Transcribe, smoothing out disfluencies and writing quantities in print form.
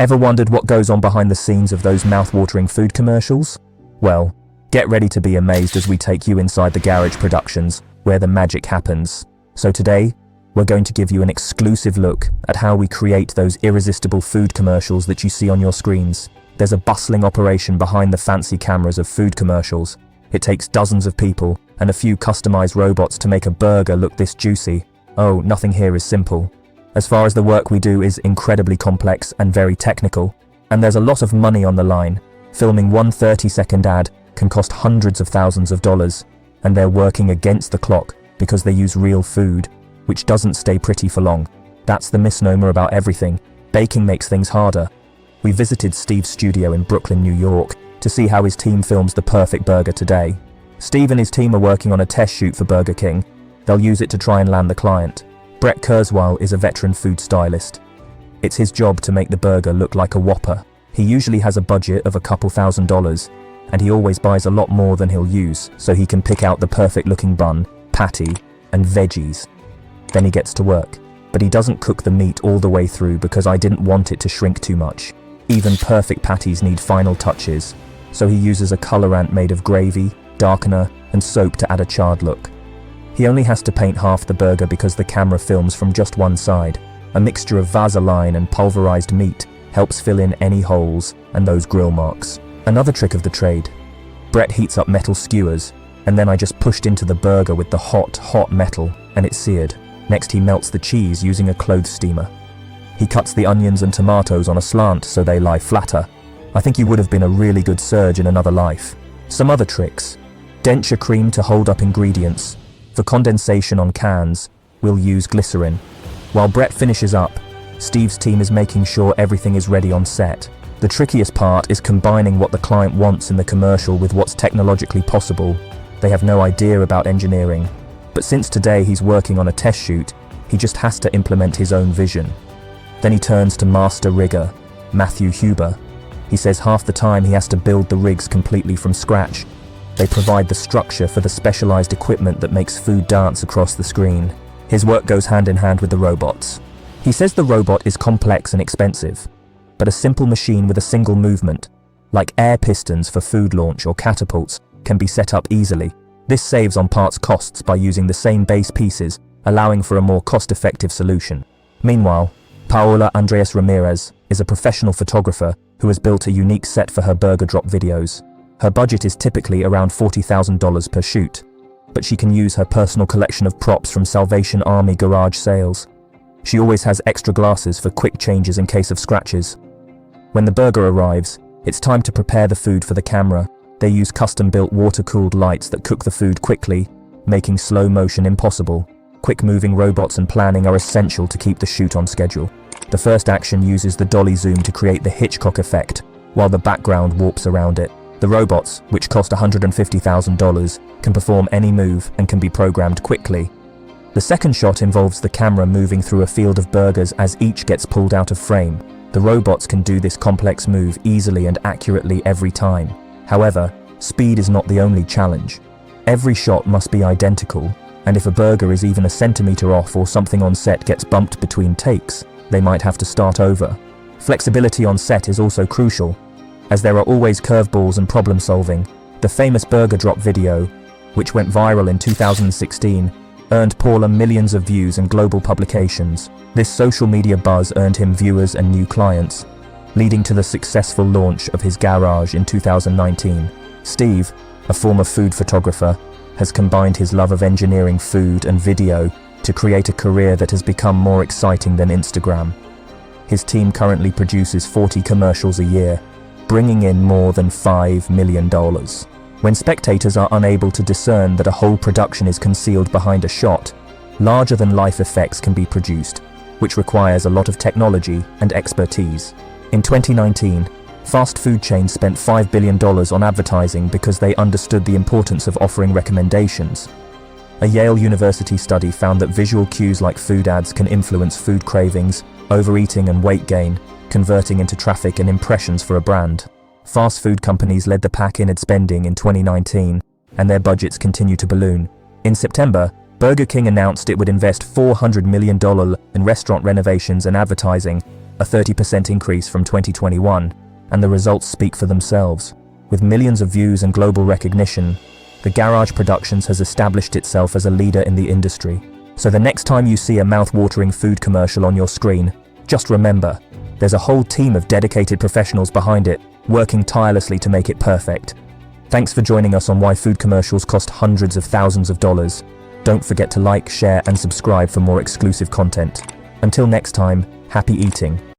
Ever wondered what goes on behind the scenes of those mouth-watering food commercials? Well, get ready to be amazed as we take you inside the Garage Productions, where the magic happens. So today, we're going to give you an exclusive look at how we create those irresistible food commercials that you see on your screens. There's a bustling operation behind the fancy cameras of food commercials. It takes dozens of people and a few customized robots to make a burger look this juicy. Oh, nothing here is simple. As far as the work we do is incredibly complex and very technical, and there's a lot of money on the line. Filming one 30-second ad can cost hundreds of thousands of dollars, and they're working against the clock because they use real food, which doesn't stay pretty for long. That's the misnomer about everything. Baking makes things harder. We visited Steve's studio in Brooklyn, New York, to see how his team films the perfect burger today. Steve and his team are working on a test shoot for Burger King. They'll use it to try and land the client. Brett Kurzweil is a veteran food stylist. It's his job to make the burger look like a Whopper. He usually has a budget of a couple $1,000s, and he always buys a lot more than he'll use so he can pick out the perfect looking bun, patty, and veggies. Then he gets to work. But he doesn't cook the meat all the way through because I didn't want it to shrink too much. Even perfect patties need final touches, so he uses a colorant made of gravy, darkener, and soap to add a charred look. He only has to paint half the burger because the camera films from just one side. A mixture of Vaseline and pulverized meat helps fill in any holes and those grill marks. Another trick of the trade. Brett heats up metal skewers, and then I just pushed into the burger with the hot metal, and it's seared. Next he melts the cheese using a clothes steamer. He cuts the onions and tomatoes on a slant so they lie flatter. I think you would have been a really good surgeon in another life. Some other tricks. Denture cream to hold up ingredients. For condensation on cans, we'll use glycerin. While Brett finishes up, Steve's team is making sure everything is ready on set. The trickiest part is combining what the client wants in the commercial with what's technologically possible. They have no idea about engineering. But since today he's working on a test shoot, he just has to implement his own vision. Then he turns to master rigger, Matthew Huber. He says half the time he has to build the rigs completely from scratch. They provide the structure for the specialized equipment that makes food dance across the screen. His work goes hand in hand with the robots. He says the robot is complex and expensive, but a simple machine with a single movement, like air pistons for food launch or catapults, can be set up easily. This saves on parts costs by using the same base pieces, allowing for a more cost-effective solution. Meanwhile, Paola Andres Ramirez is a professional photographer who has built a unique set for her burger drop videos. Her budget is typically around $40,000 per shoot, but she can use her personal collection of props from Salvation Army garage sales. She always has extra glasses for quick changes in case of scratches. When the burger arrives, it's time to prepare the food for the camera. They use custom-built water-cooled lights that cook the food quickly, making slow motion impossible. Quick-moving robots and planning are essential to keep the shoot on schedule. The first action uses the dolly zoom to create the Hitchcock effect, while the background warps around it. The robots, which cost $150,000, can perform any move and can be programmed quickly. The second shot involves the camera moving through a field of burgers as each gets pulled out of frame. The robots can do this complex move easily and accurately every time. However, speed is not the only challenge. Every shot must be identical, and if a burger is even a centimeter off or something on set gets bumped between takes, they might have to start over. Flexibility on set is also crucial, as there are always curveballs and problem solving. The famous burger drop video, which went viral in 2016, earned Paula millions of views in global publications. This social media buzz earned him viewers and new clients, leading to the successful launch of his garage in 2019. Steve, a former food photographer, has combined his love of engineering food and video to create a career that has become more exciting than Instagram. His team currently produces 40 commercials a year, bringing in more than $5 million. When spectators are unable to discern that a whole production is concealed behind a shot, larger-than-life effects can be produced, which requires a lot of technology and expertise. In 2019, fast food chains spent $5 billion on advertising because they understood the importance of offering recommendations. A Yale University study found that visual cues like food ads can influence food cravings, overeating and weight gain, converting into traffic and impressions for a brand. Fast food companies led the pack in ad spending in 2019, and their budgets continue to balloon. In September, Burger King announced it would invest $400 million in restaurant renovations and advertising, a 30% increase from 2021, and the results speak for themselves. With millions of views and global recognition, the Garage Productions has established itself as a leader in the industry. So the next time you see a mouth-watering food commercial on your screen, just remember, there's a whole team of dedicated professionals behind it, working tirelessly to make it perfect. Thanks for joining us on why food commercials cost hundreds of thousands of dollars. Don't forget to like, share, and subscribe for more exclusive content. Until next time, happy eating.